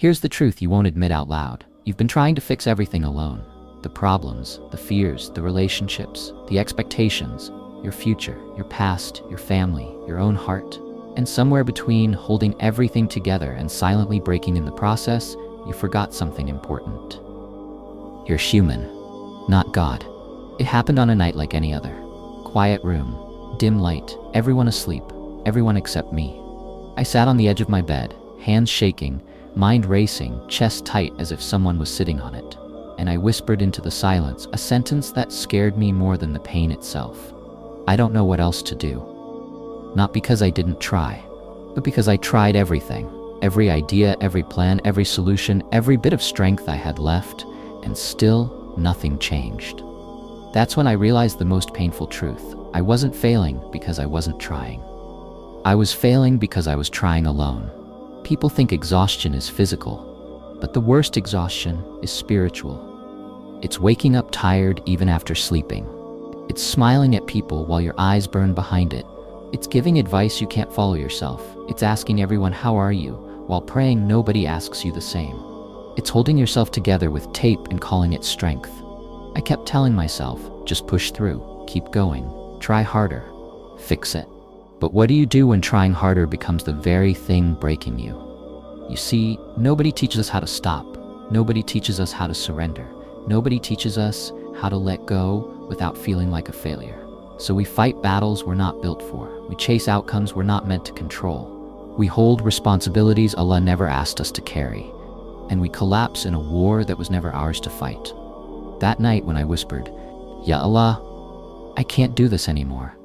Here's the truth you won't admit out loud. You've been trying to fix everything alone. The problems, the fears, the relationships, the expectations, your future, your past, your family, your own heart. And somewhere between holding everything together and silently breaking in the process, you forgot something important. You're human, not God. It happened on a night like any other. Quiet room, dim light, everyone asleep, everyone except me. I sat on the edge of my bed, hands shaking, mind racing, chest tight as if someone was sitting on it. And I whispered into the silence a sentence that scared me more than the pain itself. I don't know what else to do. Not because I didn't try, but because I tried everything. Every idea, every plan, every solution, every bit of strength I had left, and still nothing changed. That's when I realized the most painful truth. I wasn't failing because I wasn't trying. I was failing because I was trying alone. People think exhaustion is physical, but the worst exhaustion is spiritual. It's waking up tired even after sleeping. It's smiling at people while your eyes burn behind it. It's giving advice you can't follow yourself. It's asking everyone, "How are you?" while praying nobody asks you the same. It's holding yourself together with tape and calling it strength. I kept telling myself, just push through, keep going, try harder, fix it. But what do you do when trying harder becomes the very thing breaking you? You see, nobody teaches us how to stop. Nobody teaches us how to surrender. Nobody teaches us how to let go without feeling like a failure. So we fight battles we're not built for. We chase outcomes we're not meant to control. We hold responsibilities Allah never asked us to carry. And we collapse in a war that was never ours to fight. That night when I whispered, "Ya Allah, I can't do this anymore,"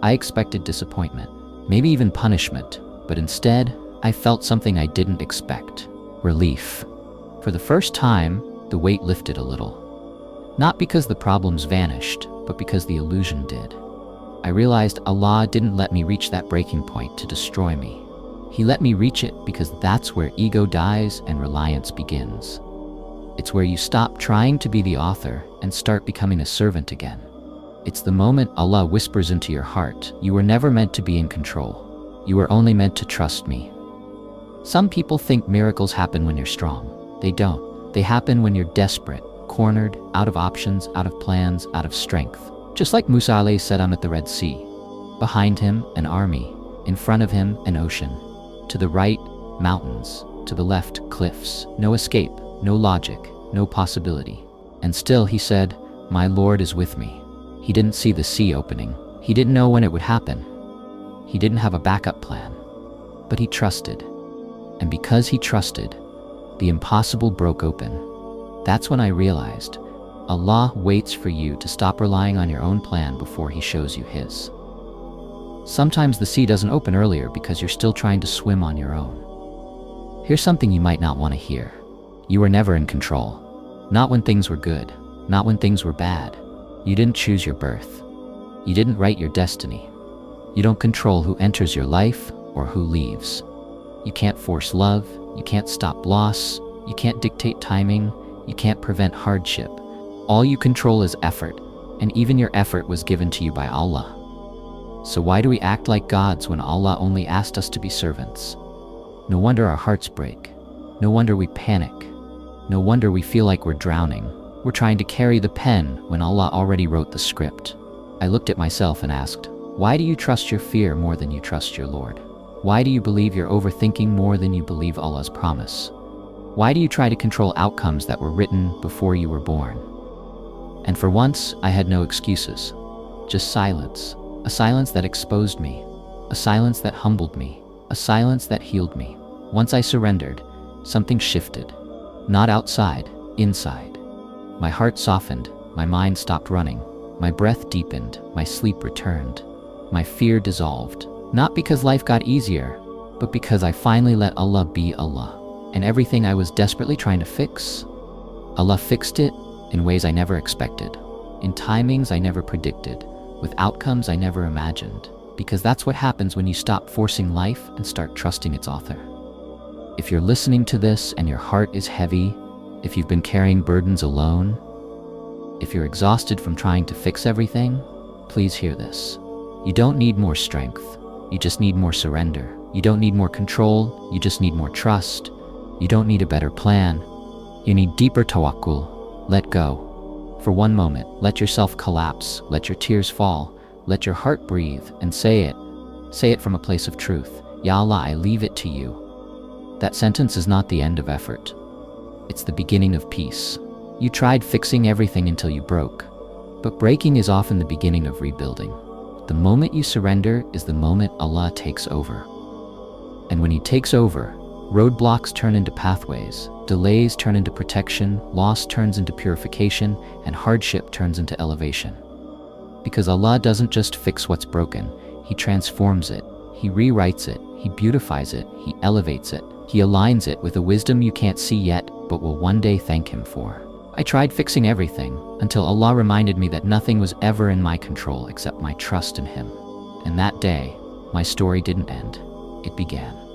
I expected disappointment, maybe even punishment, but instead, I felt something I didn't expect: relief. For the first time, the weight lifted a little. Not because the problems vanished, but because the illusion did. I realized Allah didn't let me reach that breaking point to destroy me. He let me reach it because that's where ego dies and reliance begins. It's where you stop trying to be the author and start becoming a servant again. It's the moment Allah whispers into your heart, "You were never meant to be in control. You were only meant to trust me." Some people think miracles happen when you're strong. They don't. They happen when you're desperate, cornered, out of options, out of plans, out of strength. Just like Musa alayhi salam at the Red Sea. Behind him, an army. In front of him, an ocean. To the right, mountains. To the left, cliffs. No escape, no logic, no possibility. And still he said, "My Lord is with me." He didn't see the sea opening. He didn't know when it would happen. He didn't have a backup plan. But he trusted. And because he trusted, the impossible broke open. That's when I realized Allah waits for you to stop relying on your own plan before He shows you His. Sometimes the sea doesn't open earlier because you're still trying to swim on your own. Here's something you might not want to hear. You were never in control. Not when things were good. Not when things were bad. You didn't choose your birth. You didn't write your destiny. You don't control who enters your life or who leaves. You can't force love. You can't stop loss. You can't dictate timing. You can't prevent hardship. All you control is effort, and even your effort was given to you by Allah. So why do we act like gods when Allah only asked us to be servants? No wonder our hearts break. No wonder we panic. No wonder we feel like we're drowning. We're trying to carry the pen when Allah already wrote the script. I looked at myself and asked, why do you trust your fear more than you trust your Lord? Why do you believe you're overthinking more than you believe Allah's promise? Why do you try to control outcomes that were written before you were born? And for once, I had no excuses. Just silence. A silence that exposed me. A silence that humbled me. A silence that healed me. Once I surrendered, something shifted. Not outside, inside. My heart softened. My mind stopped running. My breath deepened. My sleep returned. My fear dissolved. Not because life got easier, but because I finally let Allah be Allah. And everything I was desperately trying to fix, Allah fixed it in ways I never expected, in timings I never predicted, with outcomes I never imagined. Because that's what happens when you stop forcing life and start trusting its author. If you're listening to this and your heart is heavy, if you've been carrying burdens alone, if you're exhausted from trying to fix everything, please hear this. You don't need more strength. You just need more surrender. You don't need more control. You just need more trust. You don't need a better plan. You need deeper tawakkul. Let go. For one moment, let yourself collapse, let your tears fall, let your heart breathe, and say it. Say it from a place of truth. Ya Allah, I leave it to you. That sentence is not the end of effort. It's the beginning of peace. You tried fixing everything until you broke. But breaking is often the beginning of rebuilding. The moment you surrender is the moment Allah takes over. And when He takes over, roadblocks turn into pathways, delays turn into protection, loss turns into purification, and hardship turns into elevation. Because Allah doesn't just fix what's broken, He transforms it, He rewrites it, He beautifies it, He elevates it, He aligns it with a wisdom you can't see yet, but will one day thank Him for. I tried fixing everything until Allah reminded me that nothing was ever in my control except my trust in Him. And that day, my story didn't end, it began.